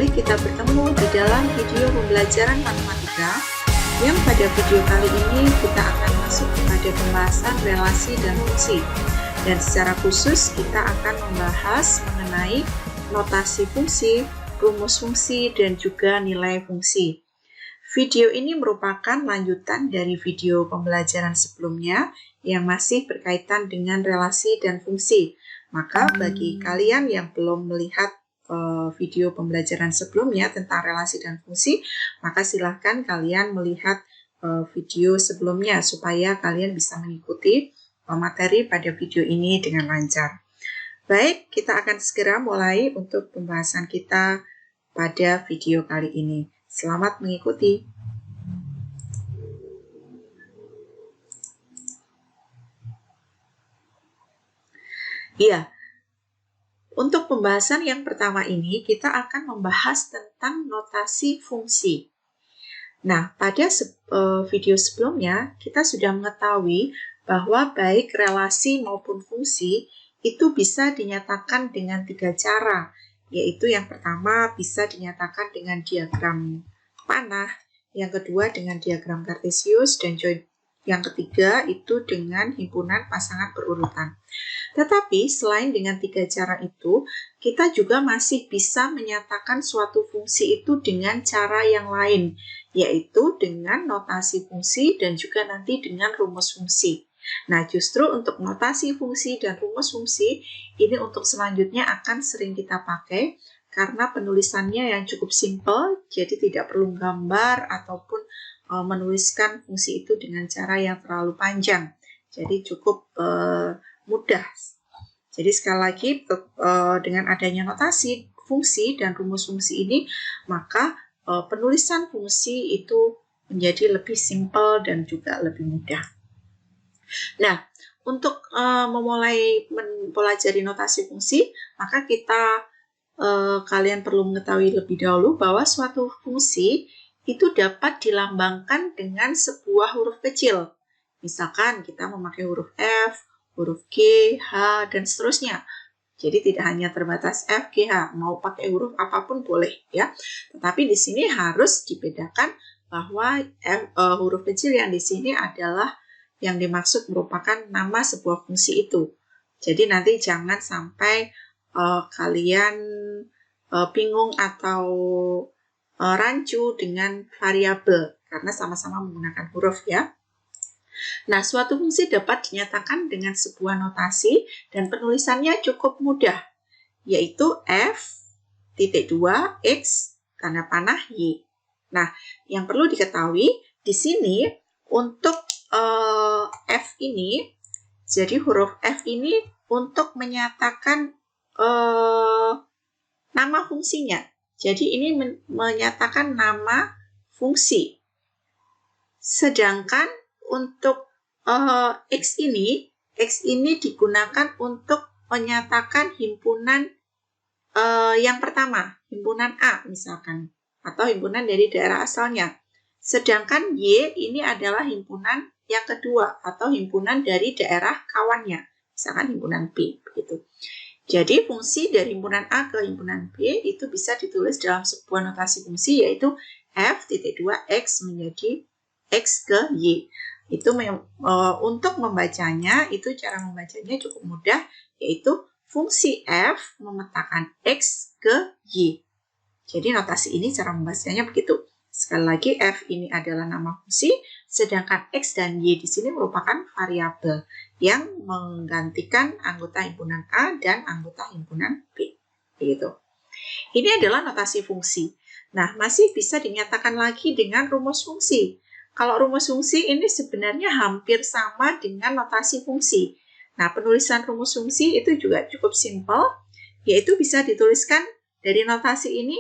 kembali kita bertemu di dalam video pembelajaran matematika yang pada video kali ini kita akan masuk kepada pembahasan relasi dan fungsi, dan secara khusus kita akan membahas mengenai notasi fungsi, rumus fungsi, dan juga nilai fungsi. Video ini merupakan lanjutan dari video pembelajaran sebelumnya yang masih berkaitan dengan relasi dan fungsi. Maka bagi kalian yang belum melihat video pembelajaran sebelumnya tentang relasi dan fungsi, maka silahkan kalian melihat video sebelumnya supaya kalian bisa mengikuti materi pada video ini dengan lancar. Baik, kita akan segera mulai untuk pembahasan kita pada video kali ini. Selamat mengikuti. Iya. Untuk pembahasan yang pertama ini, kita akan membahas tentang notasi fungsi. Nah, pada video sebelumnya, kita sudah mengetahui bahwa baik relasi maupun fungsi itu bisa dinyatakan dengan 3 cara, yaitu yang pertama bisa dinyatakan dengan diagram panah, yang kedua dengan diagram kartesius, dan yang ketiga itu dengan himpunan pasangan berurutan. Tetapi selain dengan 3 cara itu, kita juga masih bisa menyatakan suatu fungsi itu dengan cara yang lain, yaitu dengan notasi fungsi dan juga nanti dengan rumus fungsi. Nah, justru untuk notasi fungsi dan rumus fungsi, ini untuk selanjutnya akan sering kita pakai karena penulisannya yang cukup simpel, jadi tidak perlu gambar ataupun menuliskan fungsi itu dengan cara yang terlalu panjang. Jadi cukup mudah. Jadi sekali lagi dengan adanya notasi fungsi dan rumus fungsi ini, maka penulisan fungsi itu menjadi lebih simpel dan juga lebih mudah. Nah, untuk memulai mempelajari notasi fungsi, maka kalian perlu mengetahui lebih dahulu bahwa suatu fungsi itu dapat dilambangkan dengan sebuah huruf kecil. Misalkan kita memakai huruf F, huruf G, H, dan seterusnya. Jadi tidak hanya terbatas F, G, H, mau pakai huruf apapun boleh ya. Tetapi di sini harus dibedakan bahwa huruf kecil yang di sini adalah yang dimaksud merupakan nama sebuah fungsi itu. Jadi nanti jangan sampai kalian bingung atau rancu dengan variabel karena sama-sama menggunakan huruf ya. Nah, suatu fungsi dapat dinyatakan dengan sebuah notasi dan penulisannya cukup mudah, yaitu F.2 X tanda panah Y. Nah, yang perlu diketahui di sini untuk F ini, jadi huruf F ini untuk menyatakan nama fungsinya. Jadi ini menyatakan nama fungsi. Sedangkan untuk X ini digunakan untuk menyatakan himpunan yang pertama, himpunan A misalkan, atau himpunan dari daerah asalnya. Sedangkan Y ini adalah himpunan yang kedua, atau himpunan dari daerah kawannya, misalkan himpunan B, begitu. Jadi fungsi dari himpunan A ke himpunan B itu bisa ditulis dalam sebuah notasi fungsi, yaitu F.2 X menjadi X ke Y. Itu untuk membacanya, itu cara membacanya cukup mudah, yaitu fungsi F memetakan X ke Y. Jadi notasi ini cara membacanya begitu. Sekali lagi, F ini adalah nama fungsi, sedangkan X dan Y di sini merupakan variabel yang menggantikan anggota himpunan A dan anggota himpunan B. Begitu. Ini adalah notasi fungsi. Nah, masih bisa dinyatakan lagi dengan rumus fungsi. Kalau rumus fungsi ini sebenarnya hampir sama dengan notasi fungsi. Nah, penulisan rumus fungsi itu juga cukup simpel, yaitu bisa dituliskan dari notasi ini.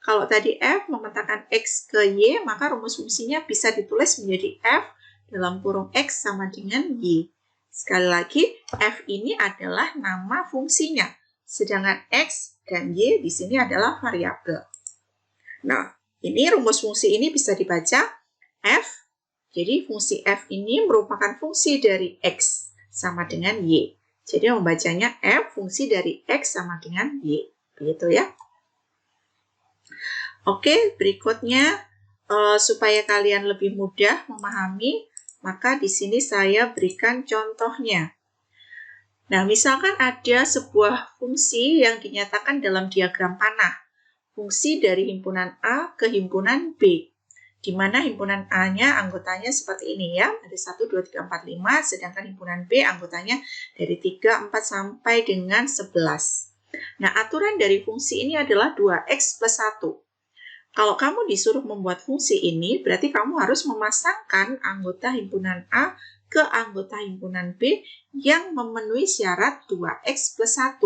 Kalau tadi F memetakan X ke Y, maka rumus fungsinya bisa ditulis menjadi F dalam kurung X sama dengan Y. Sekali lagi, F ini adalah nama fungsinya, sedangkan X dan Y di sini adalah variabel. Nah, ini rumus fungsi ini bisa dibaca F, jadi fungsi F ini merupakan fungsi dari X sama dengan Y. Jadi membacanya F fungsi dari X sama dengan Y. Begitu ya. Oke, berikutnya supaya kalian lebih mudah memahami, maka di sini saya berikan contohnya. Nah, misalkan ada sebuah fungsi yang dinyatakan dalam diagram panah. Fungsi dari himpunan A ke himpunan B. Di mana himpunan A-nya anggotanya seperti ini ya. Ada 1, 2, 3, 4, 5. Sedangkan himpunan B anggotanya dari 3, 4 sampai dengan 11. Nah, aturan dari fungsi ini adalah 2x plus 1. Kalau kamu disuruh membuat fungsi ini, berarti kamu harus memasangkan anggota himpunan A ke anggota himpunan B yang memenuhi syarat 2x plus 1.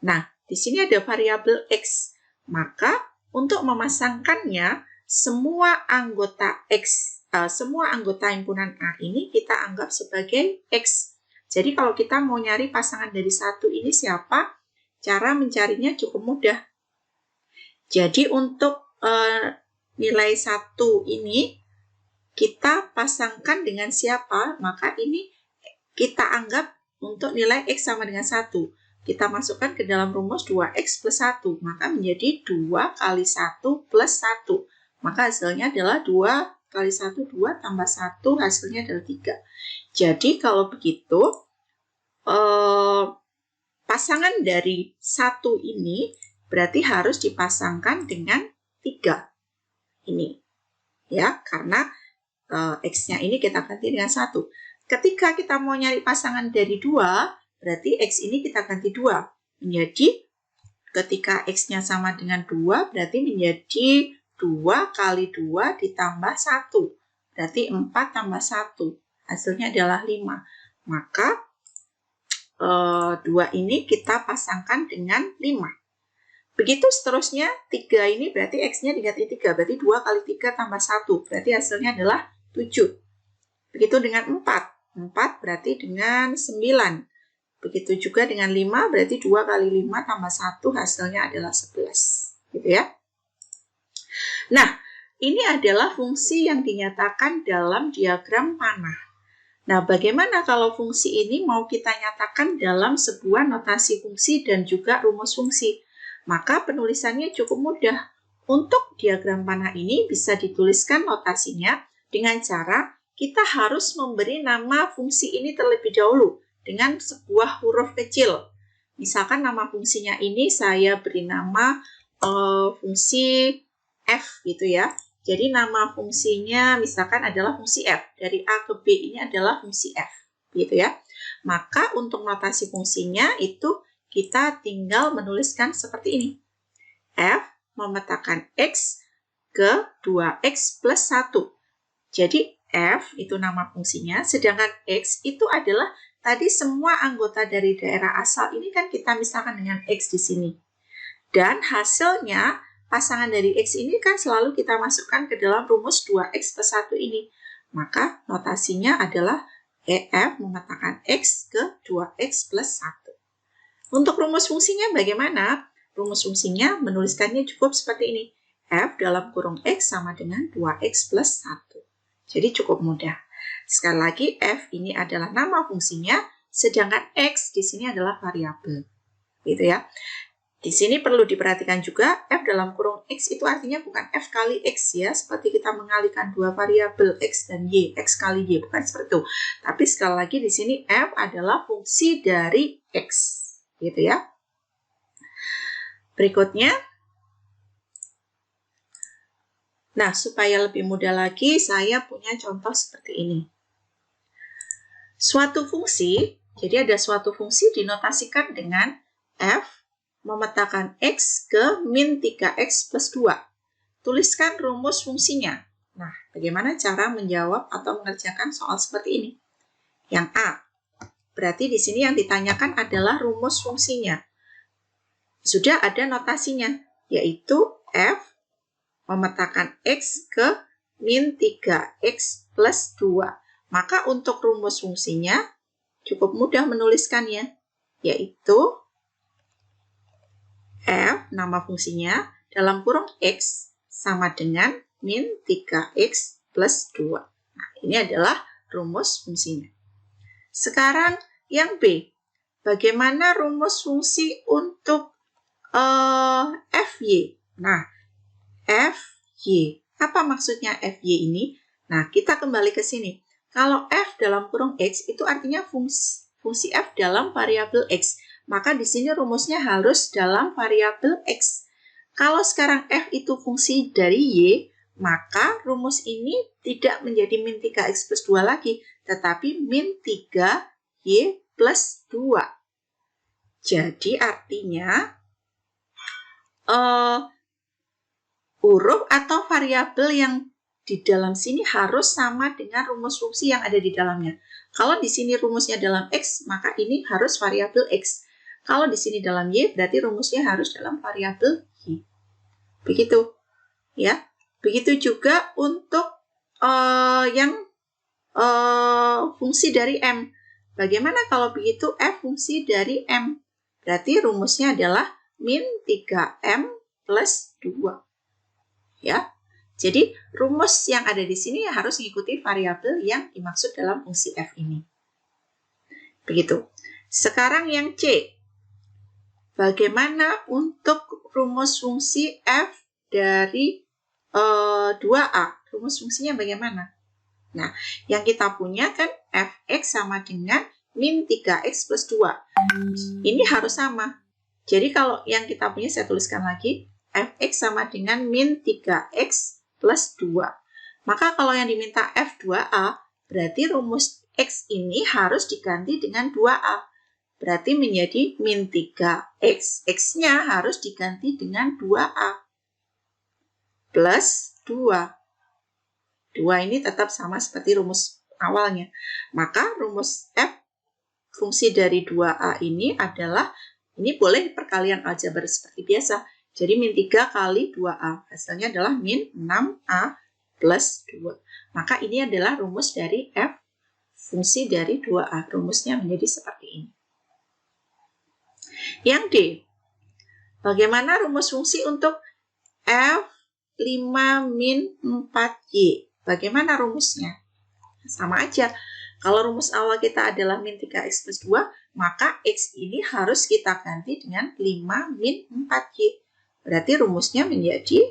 Nah, di sini ada variabel x. Maka, untuk memasangkannya, semua anggota himpunan A ini kita anggap sebagai x. Jadi, kalau kita mau nyari pasangan dari 1 ini siapa, cara mencarinya cukup mudah. Jadi, untuk nilai 1 ini kita pasangkan dengan siapa, maka ini kita anggap untuk nilai x sama dengan 1. Kita masukkan ke dalam rumus 2x plus 1, maka menjadi 2 kali 1 plus 1. Maka hasilnya adalah 2 kali 1, 2 tambah 1, hasilnya adalah 3. Jadi kalau begitu, pasangan dari 1 ini berarti harus dipasangkan dengan 3 ini ya, karena x-nya ini kita ganti dengan 1. Ketika kita mau nyari pasangan dari 2, berarti x ini kita ganti 2. Menjadi ketika x-nya sama dengan 2, berarti menjadi 2 kali 2 ditambah 1. Berarti 4 tambah 1. Hasilnya adalah 5. Maka 2 ini kita pasangkan dengan 5. Begitu seterusnya, 3 ini berarti x-nya diganti 3. Berarti 2 kali 3 tambah 1. Berarti hasilnya adalah 7. Begitu dengan 4. 4 berarti dengan 9. Begitu juga dengan 5, berarti 2 kali 5 tambah 1, hasilnya adalah 11. Gitu ya. Nah, ini adalah fungsi yang dinyatakan dalam diagram panah. Nah, bagaimana kalau fungsi ini mau kita nyatakan dalam sebuah notasi fungsi dan juga rumus fungsi? Maka penulisannya cukup mudah. Untuk diagram panah ini bisa dituliskan notasinya dengan cara kita harus memberi nama fungsi ini terlebih dahulu dengan sebuah huruf kecil. Misalkan nama fungsinya ini saya beri nama fungsi f gitu ya. Jadi nama fungsinya misalkan adalah fungsi f. Dari A ke B ini adalah fungsi f gitu ya. Maka untuk notasi fungsinya itu kita tinggal menuliskan seperti ini. F memetakan X ke 2X plus 1. Jadi F itu nama fungsinya, sedangkan X itu adalah tadi semua anggota dari daerah asal ini kan kita misalkan dengan X di sini. Dan hasilnya pasangan dari X ini kan selalu kita masukkan ke dalam rumus 2X plus 1 ini. Maka notasinya adalah F memetakan X ke 2X plus 1. Untuk rumus fungsinya bagaimana? Rumus fungsinya menuliskannya cukup seperti ini. F dalam kurung X sama dengan 2X plus 1. Jadi cukup mudah. Sekali lagi, F ini adalah nama fungsinya, sedangkan X di sini adalah variabel. Gitu ya. Di sini perlu diperhatikan juga, F dalam kurung X itu artinya bukan F kali X ya, seperti kita mengalihkan dua variabel X dan Y, X kali Y, bukan seperti itu. Tapi sekali lagi di sini F adalah fungsi dari X. Gitu ya. Berikutnya, nah supaya lebih mudah lagi saya punya contoh seperti ini. Suatu fungsi, jadi ada suatu fungsi dinotasikan dengan F memetakan X ke min 3X plus 2. Tuliskan rumus fungsinya. Nah, bagaimana cara menjawab atau mengerjakan soal seperti ini? Yang A. Berarti di sini yang ditanyakan adalah rumus fungsinya. Sudah ada notasinya, yaitu F memetakan X ke min 3X plus 2. Maka untuk rumus fungsinya cukup mudah menuliskannya, yaitu F nama fungsinya dalam kurung X sama dengan min 3X plus 2. Nah, ini adalah rumus fungsinya. Sekarang yang B, bagaimana rumus fungsi untuk FY? Nah, FY. Apa maksudnya FY ini? Nah, kita kembali ke sini. Kalau F dalam kurung X itu artinya fungsi F dalam variabel X. Maka di sini rumusnya harus dalam variabel X. Kalau sekarang F itu fungsi dari Y, maka rumus ini tidak menjadi min 3X plus 2 lagi, tetapi min 3Y plus 2. Jadi artinya huruf atau variabel yang di dalam sini harus sama dengan rumus fungsi yang ada di dalamnya. Kalau di sini rumusnya dalam X, maka ini harus variabel X. Kalau di sini dalam Y, berarti rumusnya harus dalam variabel Y. Begitu. Ya. Begitu juga untuk yang fungsi dari M. Bagaimana kalau begitu F fungsi dari M? Berarti rumusnya adalah min 3M plus 2. Ya. Jadi, rumus yang ada di sini harus mengikuti variabel yang dimaksud dalam fungsi F ini. Begitu. Sekarang yang C. Bagaimana untuk rumus fungsi F dari 2A? Rumus fungsinya bagaimana? Nah, yang kita punya kan Fx sama dengan min 3x plus 2. Ini harus sama. Jadi kalau yang kita punya, saya tuliskan lagi, Fx sama dengan min 3x plus 2. Maka kalau yang diminta F2A, berarti rumus X ini harus diganti dengan 2A. Berarti menjadi min 3X. X-nya harus diganti dengan 2A. Plus 2. 2 ini tetap sama seperti rumus awalnya. Maka rumus F fungsi dari 2A ini adalah, ini boleh perkalian aljabar seperti biasa. Jadi min 3 kali 2A. Hasilnya adalah min 6A plus 2. Maka ini adalah rumus dari F fungsi dari 2A. Rumusnya menjadi seperti ini. Yang D. Bagaimana rumus fungsi untuk F5 min 4Y? Bagaimana rumusnya? Sama aja. Kalau rumus awal kita adalah min 3X plus 2, maka X ini harus kita ganti dengan 5 min 4Y. Berarti rumusnya menjadi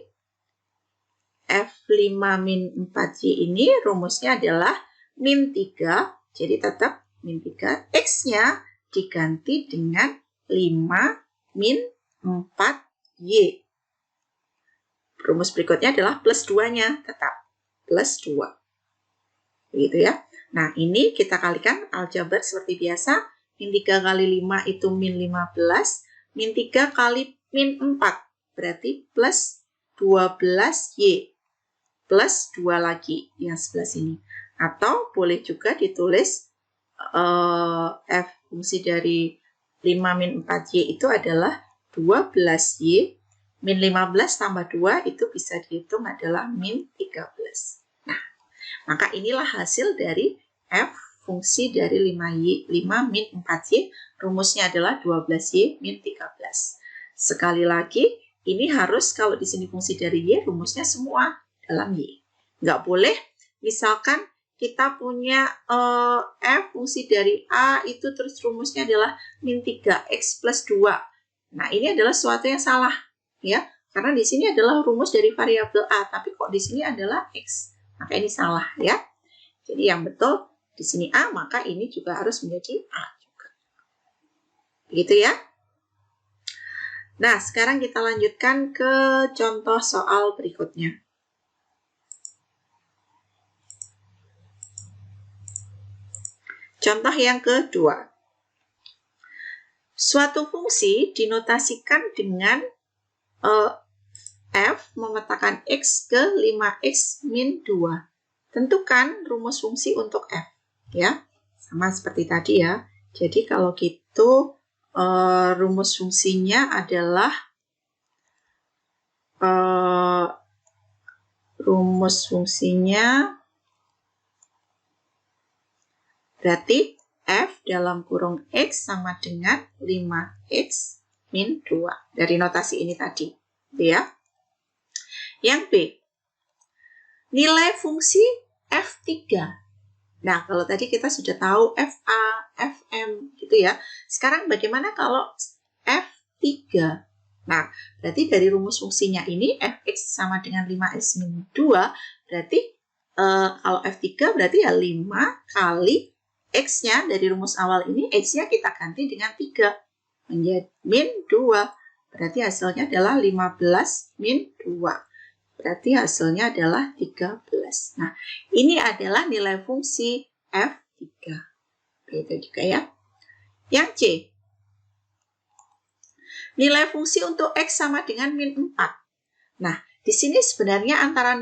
F5 min 4Y ini rumusnya adalah min 3. Jadi tetap min 3. X-nya diganti dengan 5 min 4Y. Rumus berikutnya adalah plus 2-nya. Tetap plus 2. Begitu ya. Nah, ini kita kalikan aljabar seperti biasa. Min 3 kali 5 itu min 15. Min 3 kali min 4. Berarti plus 12Y. Plus 2 lagi yang sebelah sini. Atau boleh juga ditulis F fungsi dari 5 min 4Y itu adalah 12Y. Min 15 tambah 2 itu bisa dihitung adalah min 13. Nah, maka inilah hasil dari F fungsi dari 5 min 4Y. Rumusnya adalah 12Y min 13. Sekali lagi, ini harus kalau di sini fungsi dari Y, rumusnya semua dalam Y. Nggak boleh, misalkan kita punya F fungsi dari A itu terus rumusnya adalah min 3X plus 2. Nah, ini adalah sesuatu yang salah. Ya, karena di sini adalah rumus dari variabel A, tapi kok di sini adalah X. Maka ini salah ya. Jadi yang betul di sini A, maka ini juga harus menjadi A juga. Begitu ya. Nah, sekarang kita lanjutkan ke contoh soal berikutnya. Contoh yang kedua. Suatu fungsi dinotasikan dengan F memetakan X ke 5X min 2. Tentukan rumus fungsi untuk F. Ya, sama seperti tadi ya. Jadi kalau gitu, rumus fungsinya adalah berarti F dalam kurung X sama dengan 5X min 2. Dari notasi ini tadi. Ya. Yang B. Nilai fungsi F3. Nah, kalau tadi kita sudah tahu FA, FM gitu ya. Sekarang bagaimana kalau F3? Nah, berarti dari rumus fungsinya ini fx sama dengan 5x min 2, berarti kalau f3 berarti ya 5 kali x-nya dari rumus awal ini, x-nya kita ganti dengan 3, menjadi min 2. Berarti hasilnya adalah 15 min 2. Berarti hasilnya adalah 13. Nah, ini adalah nilai fungsi f3. Begitu juga ya. Yang C. Nilai fungsi untuk X sama dengan min 4. Nah, di sini sebenarnya antara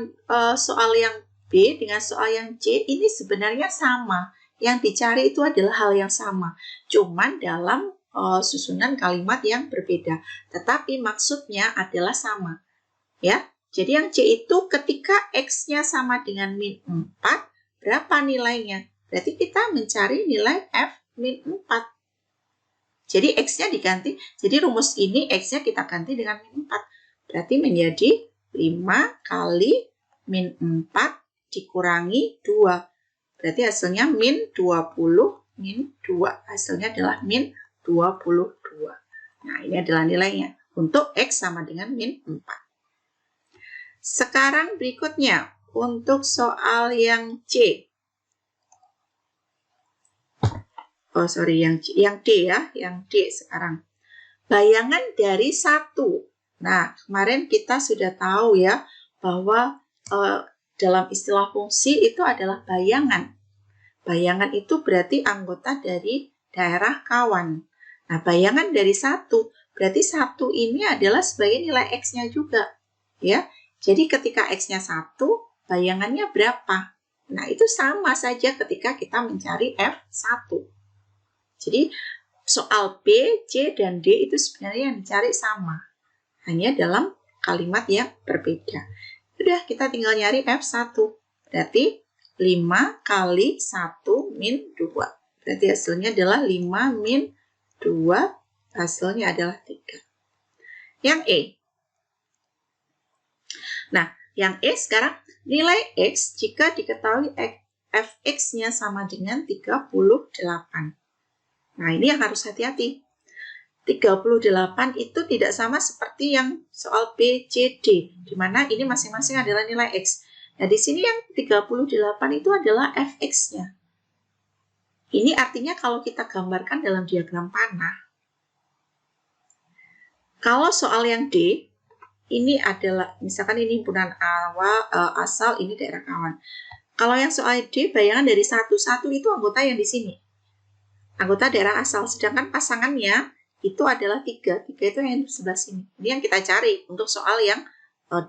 soal yang B dengan soal yang C ini sebenarnya sama. Yang dicari itu adalah hal yang sama. Cuman dalam susunan kalimat yang berbeda. Tetapi maksudnya adalah sama. Ya, jadi yang C itu ketika X-nya sama dengan min 4, berapa nilainya? Berarti kita mencari nilai F min 4. Jadi X-nya diganti, jadi rumus ini X-nya kita ganti dengan min 4. Berarti menjadi 5 kali min 4 dikurangi 2. Berarti hasilnya min 20 min 2. Hasilnya adalah min 22. Nah, ini adalah nilainya untuk X sama dengan min 4. Sekarang berikutnya, untuk soal yang C. Oh, sorry, yang D ya, yang D sekarang. Bayangan dari 1. Nah, kemarin kita sudah tahu ya, bahwa dalam istilah fungsi itu adalah bayangan. Bayangan itu berarti anggota dari daerah kawan. Nah, bayangan dari 1, berarti 1 ini adalah sebagai nilai X-nya juga. Ya, jadi ketika X-nya 1, bayangannya berapa? Nah, itu sama saja ketika kita mencari F1. Jadi soal B, C, dan D itu sebenarnya yang dicari sama. Hanya dalam kalimat yang berbeda. Sudah, kita tinggal nyari F1. Berarti 5 kali 1 min 2. Berarti hasilnya adalah 5 min 2. Hasilnya adalah 3. Yang E. Nah, yang E sekarang nilai X jika diketahui Fx-nya sama dengan 38. Nah, ini yang harus hati-hati. 38 itu tidak sama seperti yang soal B, C, D, di mana ini masing-masing adalah nilai X. Nah, di sini yang 38 itu adalah Fx-nya. Ini artinya kalau kita gambarkan dalam diagram panah, kalau soal yang D, ini adalah, misalkan ini himpunan asal, ini daerah kawan. Kalau yang soal D, bayangan dari 1 itu anggota yang di sini. Anggota daerah asal, sedangkan pasangannya itu adalah 3 itu yang di sebelah sini. Ini yang kita cari untuk soal yang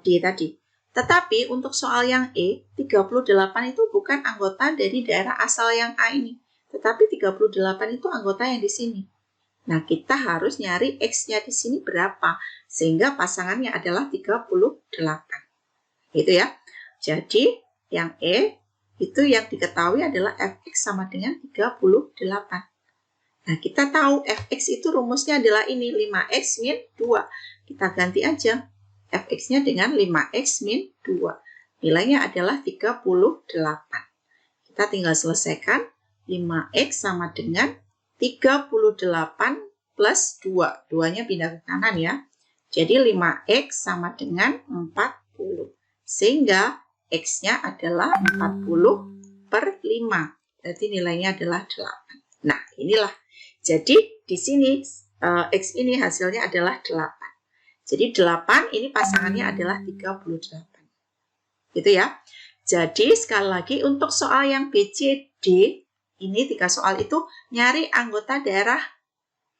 D tadi. Tetapi untuk soal yang E, 38 itu bukan anggota dari daerah asal yang A ini. Tetapi 38 itu anggota yang di sini. Nah, kita harus nyari X-nya di sini berapa, sehingga pasangannya adalah 38. Gitu ya. Jadi, yang E itu yang diketahui adalah Fx sama dengan 38. Nah, kita tahu Fx itu rumusnya adalah ini, 5x min 2. Kita ganti aja Fx-nya dengan 5x min 2. Nilainya adalah 38. Kita tinggal selesaikan. 5x sama dengan 38 plus 2. 2-nya pindah ke kanan ya. Jadi 5x sama dengan 40. Sehingga x-nya adalah 40 per 5. Berarti nilainya adalah 8. Nah, inilah. Jadi di sini X ini hasilnya adalah 8. Jadi 8 ini pasangannya adalah 38. Gitu ya. Jadi sekali lagi untuk soal yang B, C, D, ini 3 soal itu nyari anggota daerah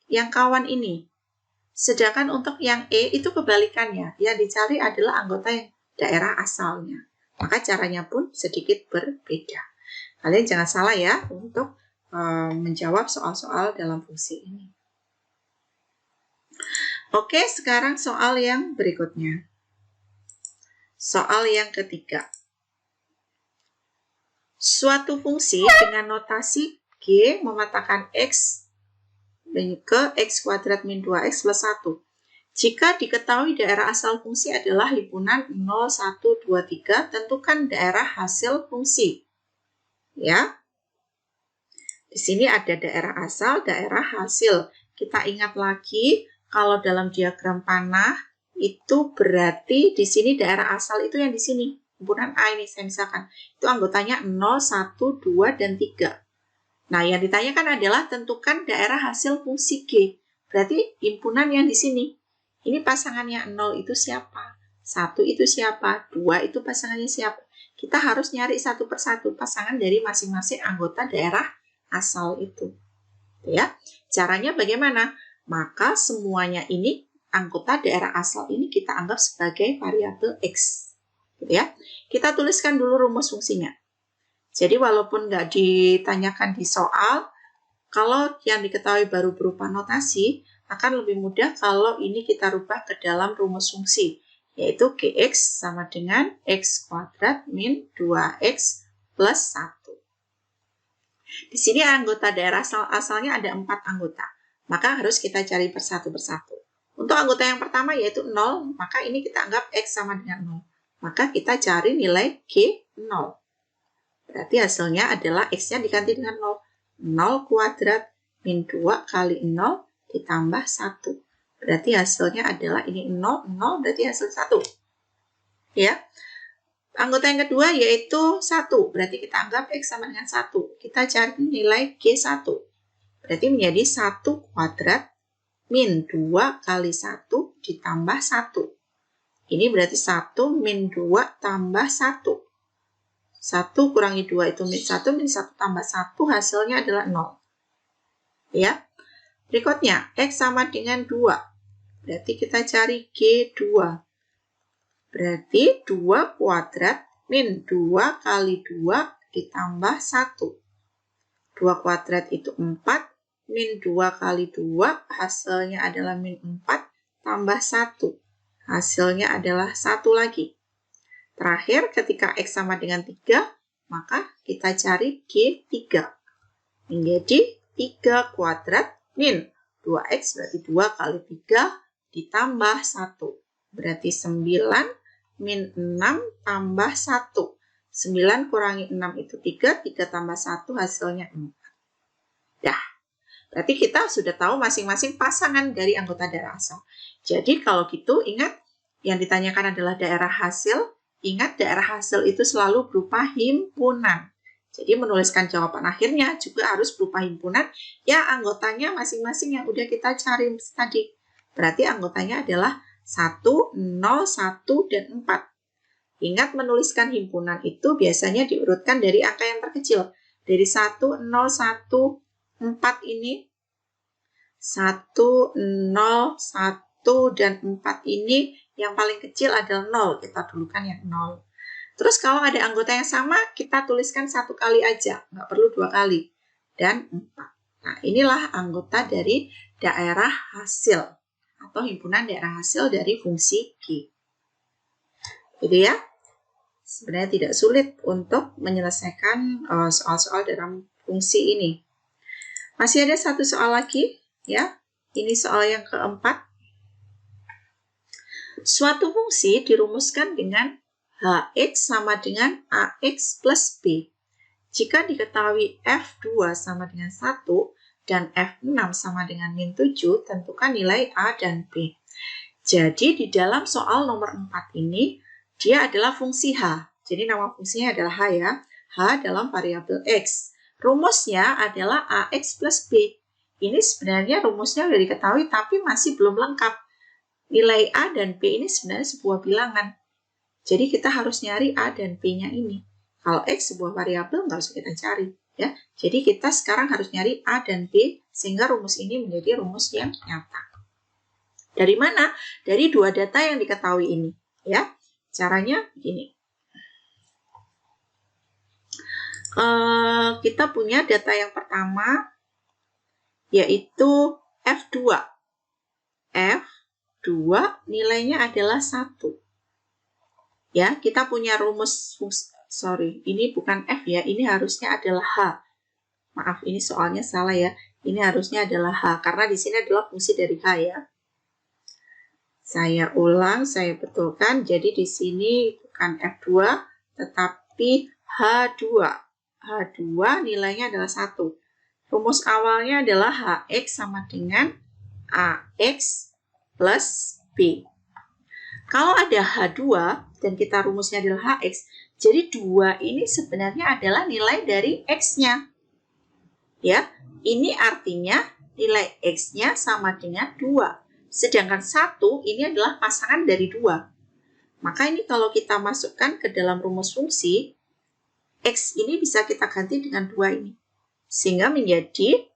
yang kawan ini. Sedangkan untuk yang E itu kebalikannya. Yang dicari adalah anggota yang daerah asalnya. Maka caranya pun sedikit berbeda. Kalian jangan salah ya untuk menjawab soal-soal dalam fungsi ini. Oke, sekarang soal yang berikutnya. Soal yang ketiga. Suatu fungsi dengan notasi G mematakan X ke X kuadrat min 2X plus 1. Jika diketahui daerah asal fungsi adalah himpunan 0, 1, 2, 3, tentukan daerah hasil fungsi. Ya. Di sini ada daerah asal, daerah hasil. Kita ingat lagi kalau dalam diagram panah itu berarti di sini daerah asal itu yang di sini. Himpunan A ini saya misalkan. Itu anggotanya 0, 1, 2, dan 3. Nah, yang ditanyakan adalah tentukan daerah hasil fungsi G. Berarti himpunan yang di sini. Ini pasangannya 0 itu siapa? 1 itu siapa? 2 itu pasangannya siapa? Kita harus nyari satu persatu pasangan dari masing-masing anggota daerah asal itu. Ya, caranya bagaimana? Maka semuanya ini anggota daerah asal ini kita anggap sebagai variabel X. Gitu ya. Kita tuliskan dulu rumus fungsinya. Jadi walaupun nggak ditanyakan di soal, kalau yang diketahui baru berupa notasi, akan lebih mudah kalau ini kita rubah ke dalam rumus fungsi, yaitu Gx sama dengan X kuadrat min 2X plus 1. Di sini anggota daerah asalnya ada 4 anggota, maka harus kita cari persatu-persatu. Untuk anggota yang pertama yaitu 0, maka ini kita anggap X sama dengan 0. Maka kita cari nilai G 0. Berarti hasilnya adalah X-nya diganti dengan 0. 0 kuadrat min 2 kali 0 ditambah 1. Berarti hasilnya adalah ini 0, 0 berarti hasil 1. Ya. Anggota yang kedua yaitu 1. Berarti kita anggap X sama dengan 1. Kita cari nilai G1. Berarti menjadi 1 kuadrat min 2 kali 1 ditambah 1. Ini berarti 1 min 2 tambah 1. 1 kurangi 2 itu min 1, min 1 tambah 1, hasilnya adalah 0. Ya. Berikutnya, X sama dengan 2. Berarti kita cari G2. Berarti 2 kuadrat min 2 kali 2 ditambah 1. 2 kuadrat itu 4, min 2 kali 2, hasilnya adalah min 4 tambah 1. Hasilnya adalah 1 lagi. Terakhir, ketika X sama dengan 3, maka kita cari G3. Menjadi 3 kuadrat min 2X berarti 2 kali 3 ditambah 1. Berarti 9 min 6 tambah 1. 9 kurangi 6 itu 3, 3 tambah 1 hasilnya 4. Dah, berarti kita sudah tahu masing-masing pasangan dari anggota daerah asal. Jadi kalau gitu ingat yang ditanyakan adalah daerah hasil. Ingat daerah hasil itu selalu berupa himpunan. Jadi menuliskan jawaban akhirnya juga harus berupa himpunan yang anggotanya masing-masing yang udah kita cari tadi. Berarti anggotanya adalah 1, 0, 1, dan 4. Ingat menuliskan himpunan itu biasanya diurutkan dari angka yang terkecil. Dari 1, 0, 1, 4 ini. 1, 0, 1, dan 4 ini yang paling kecil adalah 0. Kita dulukan yang 0. Terus kalau ada anggota yang sama, kita tuliskan 1 kali aja. Nggak perlu 2 kali. Dan 4. Nah, inilah anggota dari daerah hasil atau himpunan daerah hasil dari fungsi G. Gitu ya. Sebenarnya tidak sulit untuk menyelesaikan soal-soal dalam fungsi ini. Masih ada satu soal lagi, ya. Ini soal yang keempat. Suatu fungsi dirumuskan dengan Hx sama dengan Ax plus B. Jika diketahui F2 sama dengan 1 dan F6 sama dengan min 7, tentukan nilai A dan B. Jadi di dalam soal nomor 4 ini, dia adalah fungsi H. Jadi nama fungsinya adalah H ya. H dalam variabel X. Rumusnya adalah Ax plus B. Ini sebenarnya rumusnya sudah diketahui tapi masih belum lengkap. Nilai A dan B ini sebenarnya sebuah bilangan. Jadi kita harus nyari A dan B-nya ini. Kalau X sebuah variabel nggak usah kita cari. Ya. Jadi kita sekarang harus nyari A dan B sehingga rumus ini menjadi rumus yang nyata. Dari mana? Dari dua data yang diketahui ini. Ya. Caranya begini. Kita punya data yang pertama yaitu F2. F2 nilainya adalah 1. Ya, kita punya rumus fungsi, ini bukan F ya, ini harusnya adalah H. Maaf, ini soalnya salah ya. Ini harusnya adalah H, karena di sini adalah fungsi dari H ya. Saya ulang, saya betulkan. Jadi di sini bukan F2, tetapi H2. H2 nilainya adalah 1. Rumus awalnya adalah Hx sama dengan Ax plus B. Kalau ada H2 dan kita rumusnya adalah HX, jadi 2 ini sebenarnya adalah nilai dari X-nya. Ya, ini artinya nilai X-nya sama dengan 2. Sedangkan 1 ini adalah pasangan dari 2. Maka ini kalau kita masukkan ke dalam rumus fungsi, X ini bisa kita ganti dengan 2 ini. Sehingga menjadi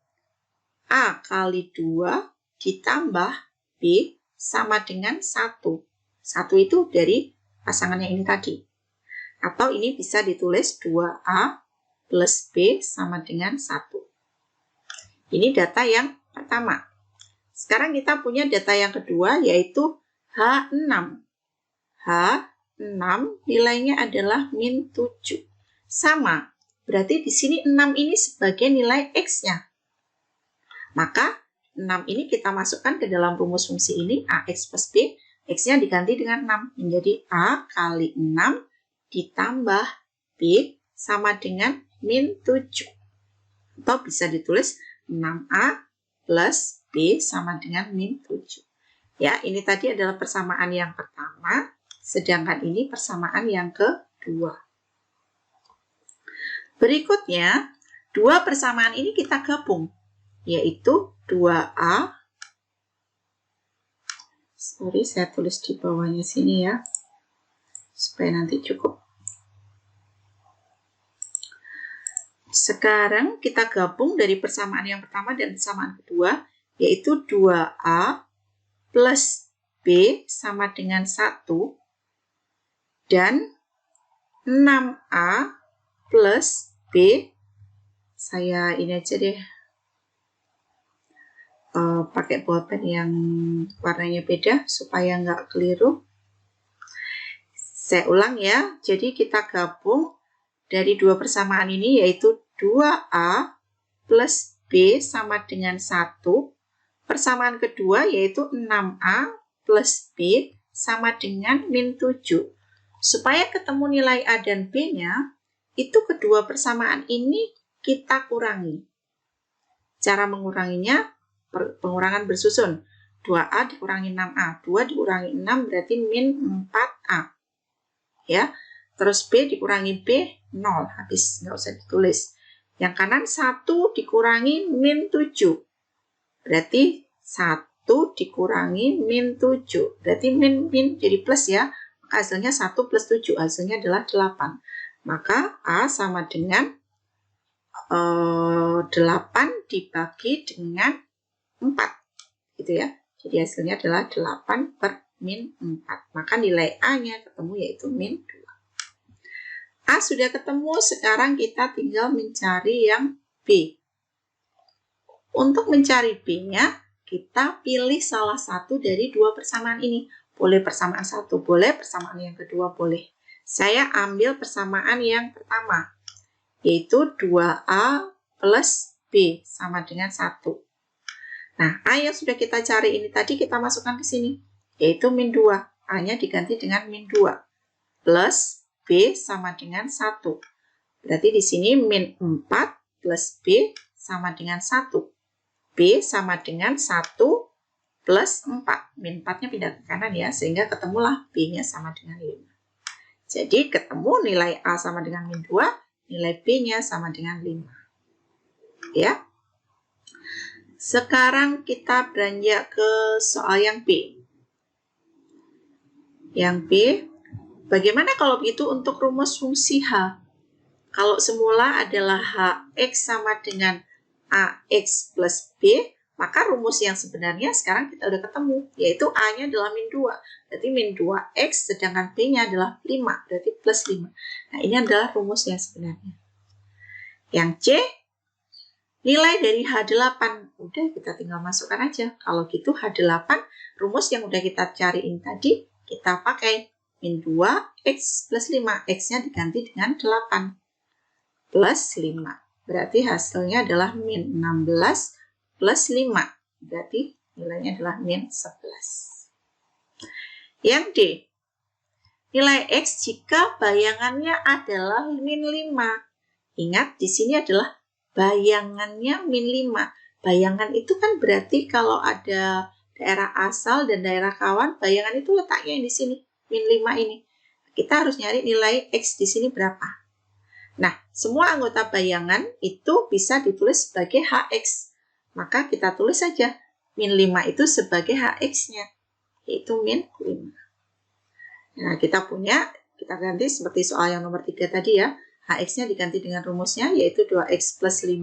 A kali 2 ditambah B sama dengan 1. 1 itu dari pasangannya ini tadi. Atau ini bisa ditulis 2A plus B sama dengan 1. Ini data yang pertama. Sekarang kita punya data yang kedua yaitu H6. H6 nilainya adalah min 7. Sama, berarti di sini 6 ini sebagai nilai X-nya. Maka 6 ini kita masukkan ke dalam rumus fungsi ini, AX plus B. X-nya diganti dengan 6, menjadi A kali 6 ditambah B sama dengan min 7. Atau bisa ditulis 6A plus B sama dengan min 7. Ya, ini tadi adalah persamaan yang pertama, sedangkan ini persamaan yang kedua. Berikutnya, dua persamaan ini kita gabung, yaitu 2A. Sorry, saya tulis di bawahnya sini ya, supaya nanti cukup. Sekarang kita gabung dari persamaan yang pertama dan persamaan kedua, yaitu 2A plus B sama dengan 1, dan 6A plus B, saya ini aja deh, pakai bolpen yang warnanya beda supaya nggak keliru. Saya ulang ya, jadi kita gabung dari dua persamaan ini yaitu 2A plus B sama dengan 1. Persamaan kedua yaitu 6A plus B sama dengan min 7. Supaya ketemu nilai A dan B-nya, itu kedua persamaan ini kita kurangi. Cara menguranginya, pengurangan bersusun. 2A dikurangi 6A. 2 dikurangi 6 berarti min 4A. Ya, terus B dikurangi B, 0. Habis, nggak usah ditulis. Yang kanan 1 dikurangi min 7. Berarti 1 dikurangi min 7. Berarti min jadi plus ya. Maka hasilnya 1 plus 7. Hasilnya adalah 8. Maka A sama dengan 8 dibagi dengan 4. Gitu ya. Jadi hasilnya adalah 8 per min 4. Maka nilai A-nya ketemu yaitu min 2. A sudah ketemu, sekarang kita tinggal mencari yang B. Untuk mencari B-nya, kita pilih salah satu dari dua persamaan ini. Boleh persamaan satu, boleh persamaan yang kedua, boleh. Saya ambil persamaan yang pertama, yaitu 2A plus B sama dengan 1. Nah, A yang sudah kita cari ini tadi kita masukkan ke sini, yaitu min 2. A-nya diganti dengan min 2. Plus B sama dengan 1. Berarti di sini min 4 plus B sama dengan 1. B sama dengan 1 plus 4. Min 4-nya pindah ke kanan ya, sehingga ketemulah B-nya sama dengan 5. Jadi ketemu nilai A sama dengan min 2, nilai B-nya sama dengan 5. Ya. Sekarang kita beranjak ke soal yang B. Yang B, bagaimana kalau begitu untuk rumus fungsi H? Kalau semula adalah HX sama dengan AX plus B, maka rumus yang sebenarnya sekarang kita udah ketemu, yaitu A-nya adalah min 2. Berarti min 2X, sedangkan B-nya adalah 5, berarti plus 5. Nah, ini adalah rumus yang sebenarnya. Yang C, nilai dari H8. Udah, kita tinggal masukkan aja. Kalau gitu H8, rumus yang udah kita cariin tadi, kita pakai min 2X plus 5. X-nya diganti dengan 8 plus 5. Berarti hasilnya adalah min 16 plus 5. Berarti nilainya adalah min 11. Yang D, nilai X jika bayangannya adalah min 5. Ingat, di sini adalah bayangannya min 5. Bayangan itu kan berarti kalau ada daerah asal dan daerah kawan, bayangan itu letaknya yang di sini, min 5 ini. Kita harus nyari nilai X di sini berapa. Nah, semua anggota bayangan itu bisa ditulis sebagai HX. Maka kita tulis saja min 5 itu sebagai HX-nya, yaitu min 5. Nah, kita ganti seperti soal yang nomor 3 tadi ya. HX-nya diganti dengan rumusnya, yaitu 2X plus 5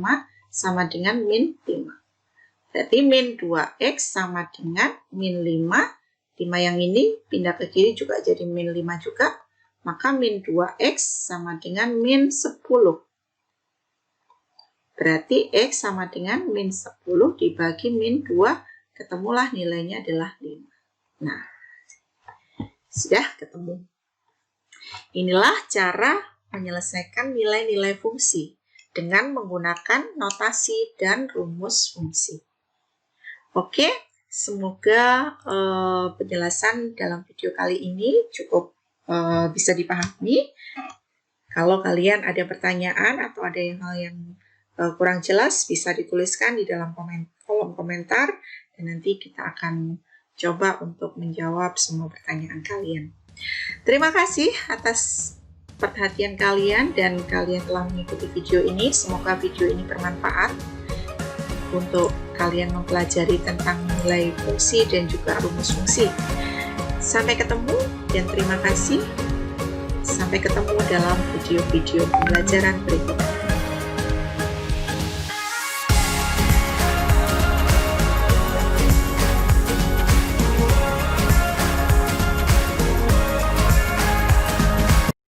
sama dengan min 5. Berarti min 2X sama dengan min 5. 5 yang ini pindah ke kiri juga jadi min 5 juga. Maka min 2X sama dengan min 10. Berarti X sama dengan min 10 dibagi min 2. Ketemulah nilainya adalah 5. Nah, sudah ketemu. Inilah cara menyelesaikan nilai-nilai fungsi dengan menggunakan notasi dan rumus fungsi. Oke, semoga penjelasan dalam video kali ini cukup bisa dipahami. Kalau kalian ada pertanyaan atau ada hal yang kurang jelas, bisa dituliskan di dalam kolom komentar, dan nanti kita akan coba untuk menjawab semua pertanyaan kalian. Terima kasih atas perhatian kalian dan kalian telah mengikuti video ini. Semoga video ini bermanfaat untuk kalian mempelajari tentang nilai fungsi dan juga rumus fungsi. Sampai ketemu dan terima kasih. Sampai ketemu dalam video-video pembelajaran berikutnya.